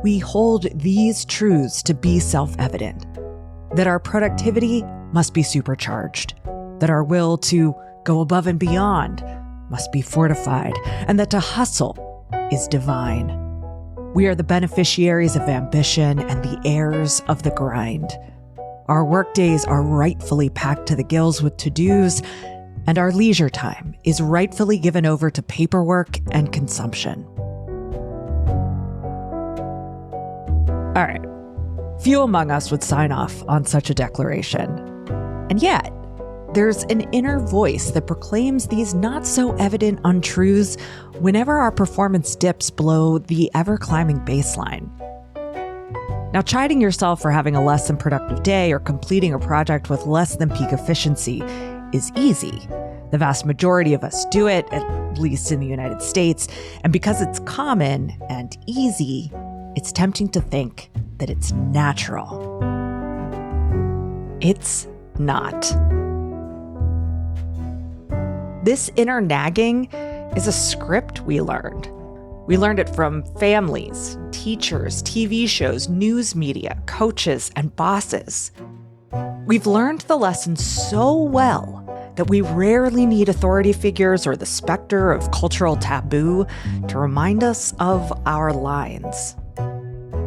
we hold these truths to be self-evident: that our productivity must be supercharged, that our will to go above and beyond must be fortified, and that to hustle is divine. We are the beneficiaries of ambition and the heirs of the grind. Our workdays are rightfully packed to the gills with to-dos, and our leisure time is rightfully given over to paperwork and consumption. All right, few among us would sign off on such a declaration. And yet, there's an inner voice that proclaims these not-so-evident untruths whenever our performance dips below the ever-climbing baseline. Now, chiding yourself for having a less than productive day or completing a project with less than peak efficiency is easy. The vast majority of us do it, at least in the United States, and because it's common and easy, it's tempting to think that it's natural. It's not. This inner nagging is a script we learned. We learned it from families, teachers, TV shows, news media, coaches, and bosses. We've learned the lesson so well that we rarely need authority figures or the specter of cultural taboo to remind us of our lines.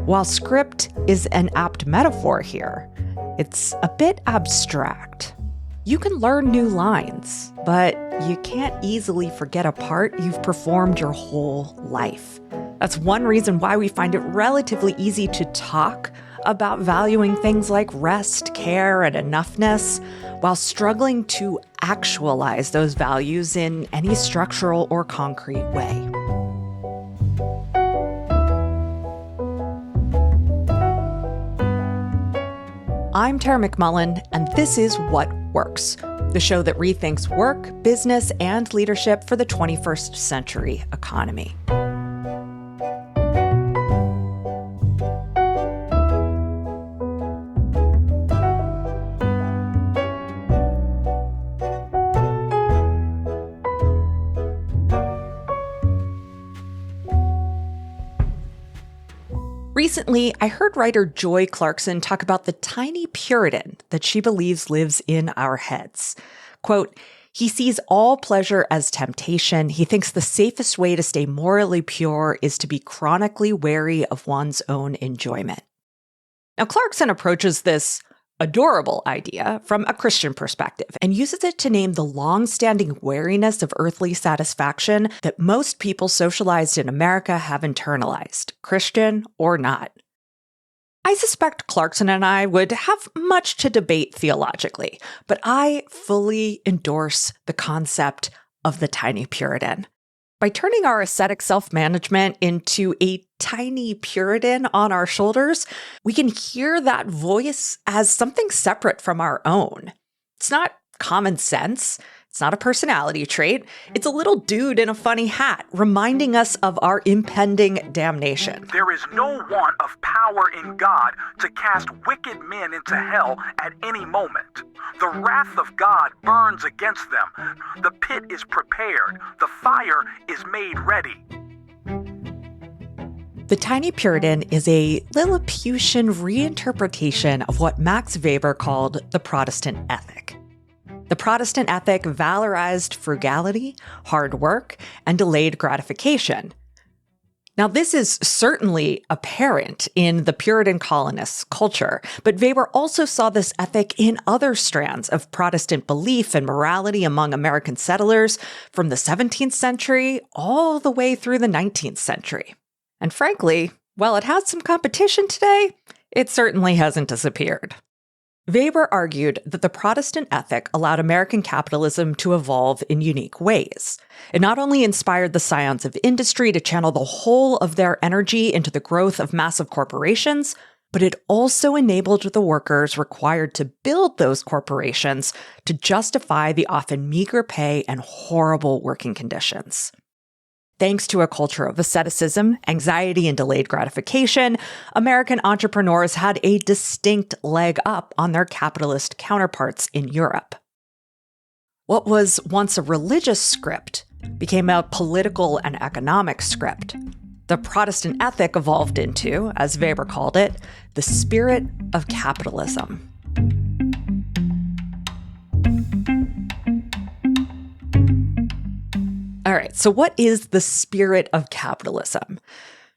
While script is an apt metaphor here, it's a bit abstract. You can learn new lines, but you can't easily forget a part you've performed your whole life. That's one reason why we find it relatively easy to talk about valuing things like rest, care, and enoughness, while struggling to actualize those values in any structural or concrete way. I'm Tara McMullen, and this is What Works, the show that rethinks work, business, and leadership for the 21st century economy. Recently, I heard writer Joy Clarkson talk about the tiny Puritan that she believes lives in our heads. Quote, "He sees all pleasure as temptation. He thinks the safest way to stay morally pure is to be chronically wary of one's own enjoyment." Now, Clarkson approaches this adorable idea from a Christian perspective and uses it to name the long-standing wariness of earthly satisfaction that most people socialized in America have internalized, Christian or not. I suspect Clarkson and I would have much to debate theologically, but I fully endorse the concept of the tiny Puritan. By turning our ascetic self-management into a tiny Puritan on our shoulders, we can hear that voice as something separate from our own. It's not common sense. It's not a personality trait. It's a little dude in a funny hat reminding us of our impending damnation. There is no want of power in God to cast wicked men into hell at any moment. The wrath of God burns against them. The pit is prepared. The fire is made ready. The Tiny Puritan is a Lilliputian reinterpretation of what Max Weber called the Protestant ethic. The Protestant ethic valorized frugality, hard work, and delayed gratification. Now, this is certainly apparent in the Puritan colonists' culture, but Weber also saw this ethic in other strands of Protestant belief and morality among American settlers from the 17th century all the way through the 19th century. And frankly, while it has some competition today, it certainly hasn't disappeared. Weber argued that the Protestant ethic allowed American capitalism to evolve in unique ways. It not only inspired the scions of industry to channel the whole of their energy into the growth of massive corporations, but it also enabled the workers required to build those corporations to justify the often meager pay and horrible working conditions. Thanks to a culture of asceticism, anxiety, and delayed gratification, American entrepreneurs had a distinct leg up on their capitalist counterparts in Europe. What was once a religious script became a political and economic script. The Protestant ethic evolved into, as Weber called it, the spirit of capitalism. All right, so what is the spirit of capitalism?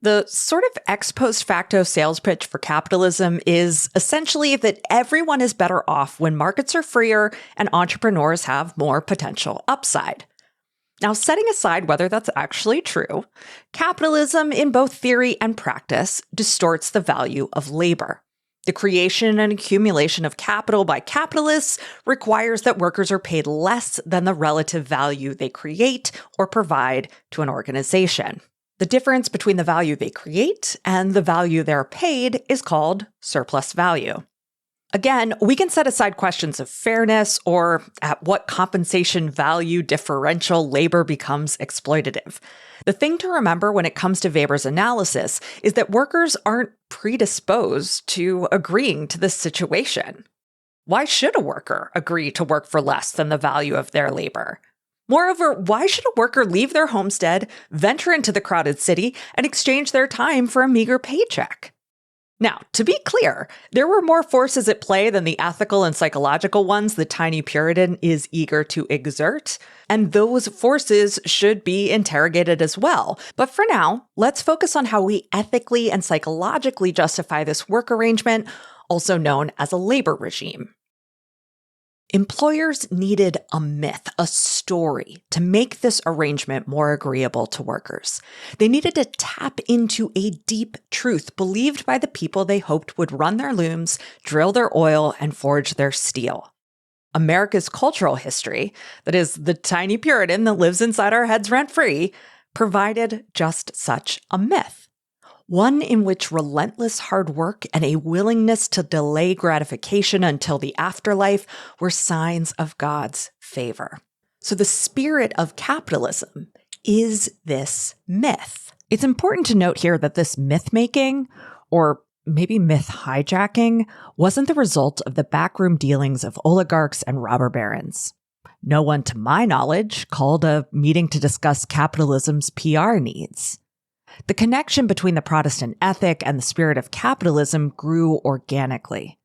The sort of ex post facto sales pitch for capitalism is essentially that everyone is better off when markets are freer and entrepreneurs have more potential upside. Now, setting aside whether that's actually true, capitalism in both theory and practice distorts the value of labor. The creation and accumulation of capital by capitalists requires that workers are paid less than the relative value they create or provide to an organization. The difference between the value they create and the value they're paid is called surplus value. Again, we can set aside questions of fairness or at what compensation value differential labor becomes exploitative. The thing to remember when it comes to Weber's analysis is that workers aren't predisposed to agreeing to this situation. Why should a worker agree to work for less than the value of their labor? Moreover, why should a worker leave their homestead, venture into the crowded city, and exchange their time for a meager paycheck? Now, to be clear, there were more forces at play than the ethical and psychological ones the Tiny Puritan is eager to exert, and those forces should be interrogated as well. But for now, let's focus on how we ethically and psychologically justify this work arrangement, also known as a labor regime. Employers needed a myth, a story, to make this arrangement more agreeable to workers. They needed to tap into a deep truth believed by the people they hoped would run their looms, drill their oil, and forge their steel. America's cultural history, that is, the Tiny Puritan that lives inside our heads rent-free, provided just such a myth. One in which relentless hard work and a willingness to delay gratification until the afterlife were signs of God's favor. So the spirit of capitalism is this myth. It's important to note here that this myth-making, or maybe myth hijacking, wasn't the result of the backroom dealings of oligarchs and robber barons. No one, to my knowledge, called a meeting to discuss capitalism's PR needs. The connection between the Protestant ethic and the spirit of capitalism grew organically.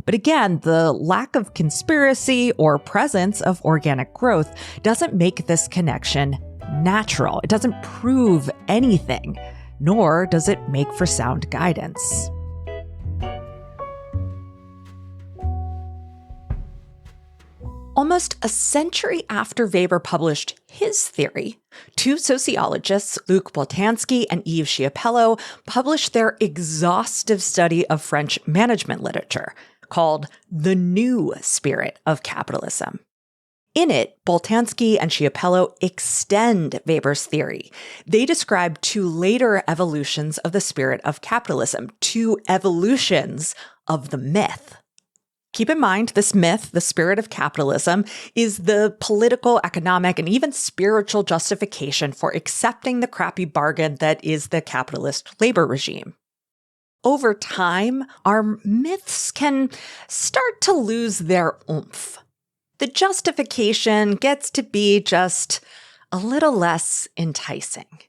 But again, the lack of conspiracy or presence of organic growth doesn't make this connection natural. It doesn't prove anything, nor does it make for sound guidance. Almost a century after Weber published his theory, two sociologists, Luc Boltanski and Yves Chiapello, published their exhaustive study of French management literature called The New Spirit of Capitalism. In it, Boltanski and Chiapello extend Weber's theory. They describe two later evolutions of the spirit of capitalism, two evolutions of the myth. Keep in mind, this myth, the spirit of capitalism, is the political, economic, and even spiritual justification for accepting the crappy bargain that is the capitalist labor regime. Over time, our myths can start to lose their oomph. The justification gets to be just a little less enticing.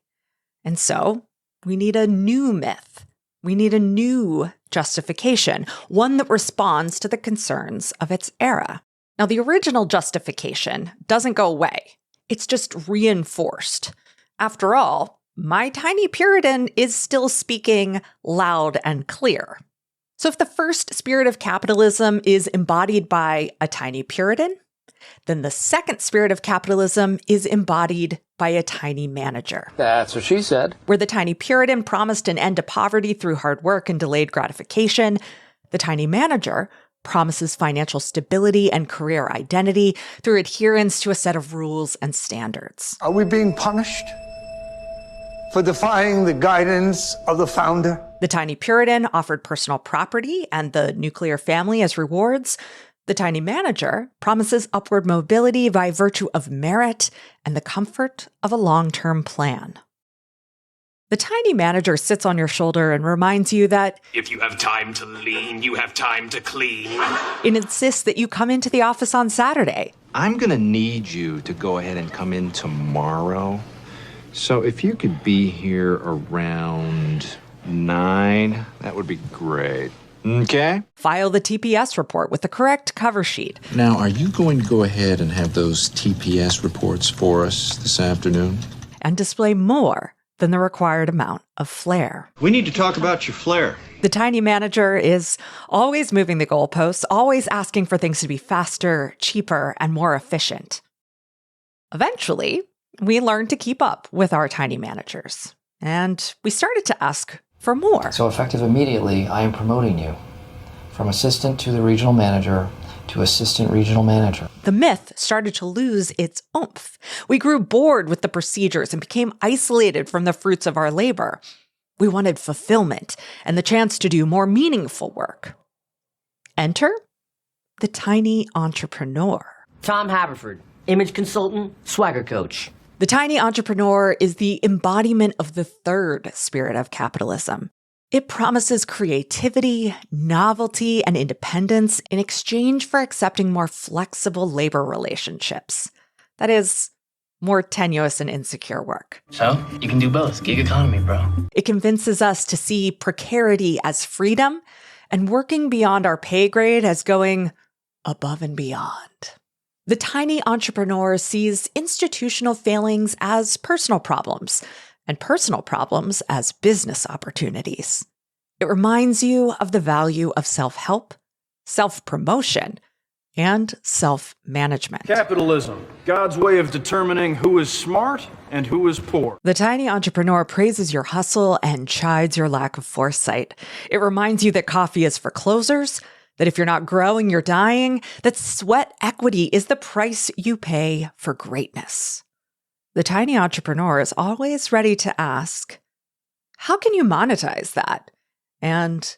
And so, we need a new myth. We need a new justification, one that responds to the concerns of its era. Now, the original justification doesn't go away. It's just reinforced. After all, my Tiny Puritan is still speaking loud and clear. So if the first spirit of capitalism is embodied by a Tiny Puritan, then the second spirit of capitalism is embodied by a tiny manager. That's what she said. Where the Tiny Puritan promised an end to poverty through hard work and delayed gratification, the tiny manager promises financial stability and career identity through adherence to a set of rules and standards. Are we being punished for defying the guidance of the founder? The Tiny Puritan offered personal property and the nuclear family as rewards. The tiny manager promises upward mobility by virtue of merit and the comfort of a long-term plan. The tiny manager sits on your shoulder and reminds you that if you have time to lean, you have time to clean. It insists that you come into the office on Saturday. I'm going to need you to go ahead and come in tomorrow So if you could be here around 9, that would be great. Okay? File the TPS report with the correct cover sheet. Now, are you going to go ahead and have those TPS reports for us this afternoon? And display more than the required amount of flair. We need to talk about your flair. The tiny manager is always moving the goalposts, always asking for things to be faster, cheaper, and more efficient. Eventually, we learned to keep up with our tiny managers, and we started to ask for more. So effective immediately, I am promoting you from assistant to the regional manager to assistant regional manager. The myth started to lose its oomph. We grew bored with the procedures and became isolated from the fruits of our labor. We wanted fulfillment and the chance to do more meaningful work. Enter the tiny entrepreneur. Tom Haverford, image consultant, swagger coach. The tiny entrepreneur is the embodiment of the third spirit of capitalism. It promises creativity, novelty, and independence in exchange for accepting more flexible labor relationships. That is, more tenuous and insecure work. So, you can do both. Gig economy, bro. It convinces us to see precarity as freedom and working beyond our pay grade as going above and beyond. The tiny entrepreneur sees institutional failings as personal problems and personal problems as business opportunities. It reminds you of the value of self-help, self-promotion, and self-management. Capitalism, God's way of determining who is smart and who is poor. The tiny entrepreneur praises your hustle and chides your lack of foresight. It reminds you that coffee is for closers, that if you're not growing, you're dying, that sweat equity is the price you pay for greatness. The tiny entrepreneur is always ready to ask, how can you monetize that? And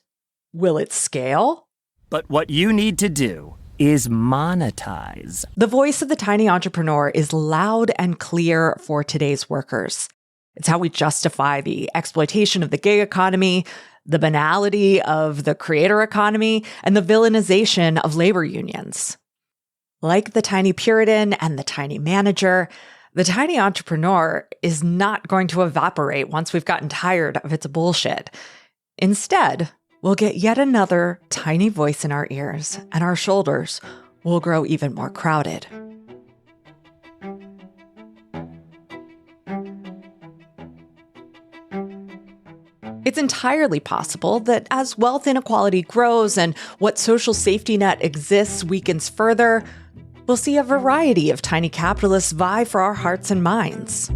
will it scale? But what you need to do is monetize. The voice of the tiny entrepreneur is loud and clear for today's workers. It's how we justify the exploitation of the gig economy, the banality of the creator economy, and the villainization of labor unions. Like the Tiny Puritan and the Tiny Manager, the tiny entrepreneur is not going to evaporate once we've gotten tired of its bullshit. Instead, we'll get yet another tiny voice in our ears, and our shoulders will grow even more crowded. It's entirely possible that as wealth inequality grows and what social safety net exists weakens further, we'll see a variety of tiny capitalists vie for our hearts and minds.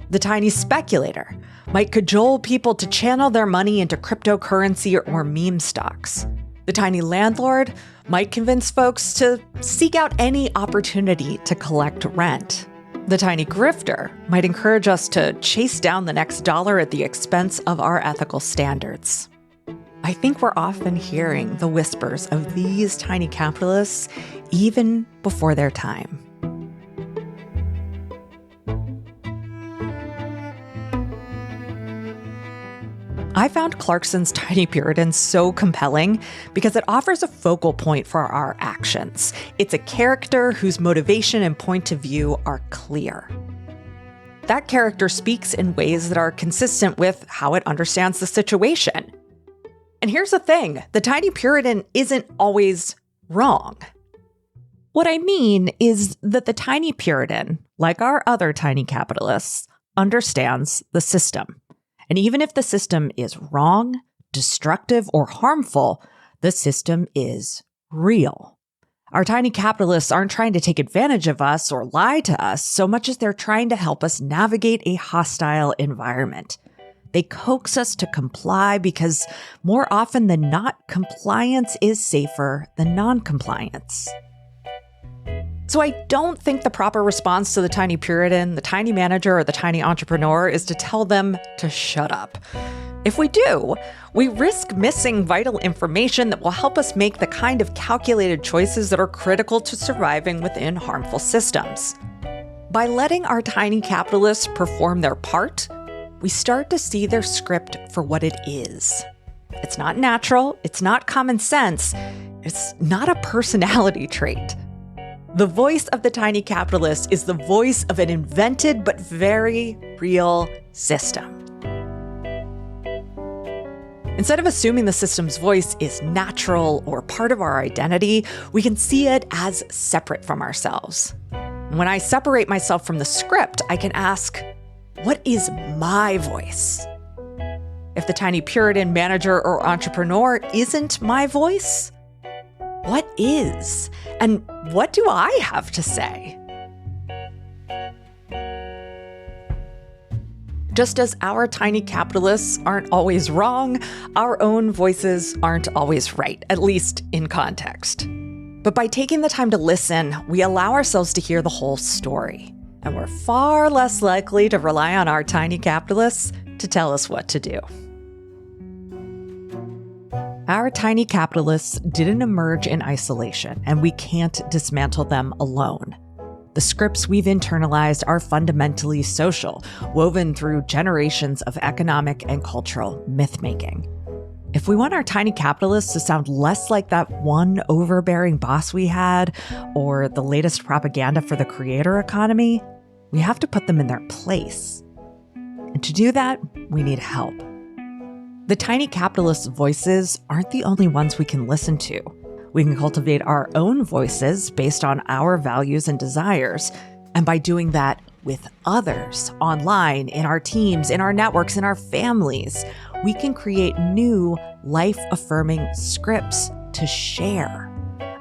The tiny speculator might cajole people to channel their money into cryptocurrency or meme stocks. The tiny landlord might convince folks to seek out any opportunity to collect rent. The tiny grifter might encourage us to chase down the next dollar at the expense of our ethical standards. I think we're often hearing the whispers of these tiny capitalists even before their time. I found Clarkson's Tiny Puritan so compelling because it offers a focal point for our actions. It's a character whose motivation and point of view are clear. That character speaks in ways that are consistent with how it understands the situation. And here's the thing, the Tiny Puritan isn't always wrong. What I mean is that the Tiny Puritan, like our other tiny capitalists, understands the system. And even if the system is wrong, destructive, or harmful, the system is real. Our tiny capitalists aren't trying to take advantage of us or lie to us so much as they're trying to help us navigate a hostile environment. They coax us to comply because more often than not, compliance is safer than non-compliance. So I don't think the proper response to the Tiny Puritan, the Tiny Manager, or the Tiny Entrepreneur is to tell them to shut up. If we do, we risk missing vital information that will help us make the kind of calculated choices that are critical to surviving within harmful systems. By letting our tiny capitalists perform their part, we start to see their script for what it is. It's not natural, it's not common sense, it's not a personality trait. The voice of the tiny capitalist is the voice of an invented but very real system. Instead of assuming the system's voice is natural or part of our identity, we can see it as separate from ourselves. When I separate myself from the script, I can ask, what is my voice? If the Tiny Puritan manager or entrepreneur isn't my voice, what is? And what do I have to say? Just as our tiny capitalists aren't always wrong, our own voices aren't always right, at least in context. But by taking the time to listen, we allow ourselves to hear the whole story. And we're far less likely to rely on our tiny capitalists to tell us what to do. Our tiny capitalists didn't emerge in isolation, and we can't dismantle them alone. The scripts we've internalized are fundamentally social, woven through generations of economic and cultural myth-making. If we want our tiny capitalists to sound less like that one overbearing boss we had, or the latest propaganda for the creator economy, we have to put them in their place. And to do that, we need help. The tiny capitalists' voices aren't the only ones we can listen to. We can cultivate our own voices based on our values and desires. And by doing that with others, online, in our teams, in our networks, in our families, we can create new life-affirming scripts to share.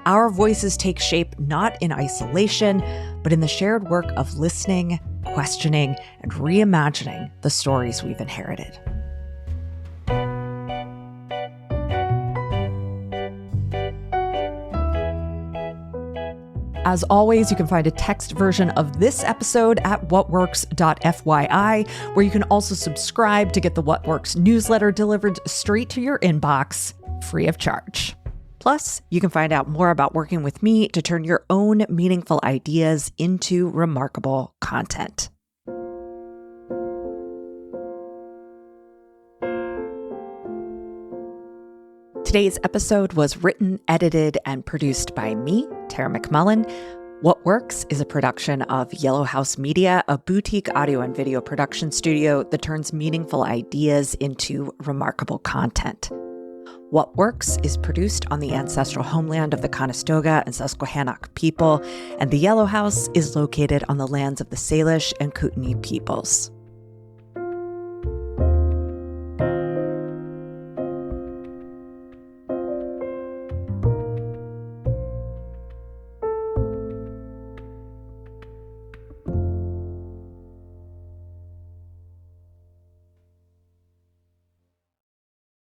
Our voices take shape not in isolation, but in the shared work of listening, questioning, and reimagining the stories we've inherited. As always, you can find a text version of this episode at whatworks.fyi, where you can also subscribe to get the What Works newsletter delivered straight to your inbox, free of charge. Plus, you can find out more about working with me to turn your own meaningful ideas into remarkable content. Today's episode was written, edited, and produced by me, Tara McMullen. What Works is a production of Yellow House Media, a boutique audio and video production studio that turns meaningful ideas into remarkable content. What Works is produced on the ancestral homeland of the Conestoga and Susquehannock people, and the Yellow House is located on the lands of the Salish and Kootenai peoples.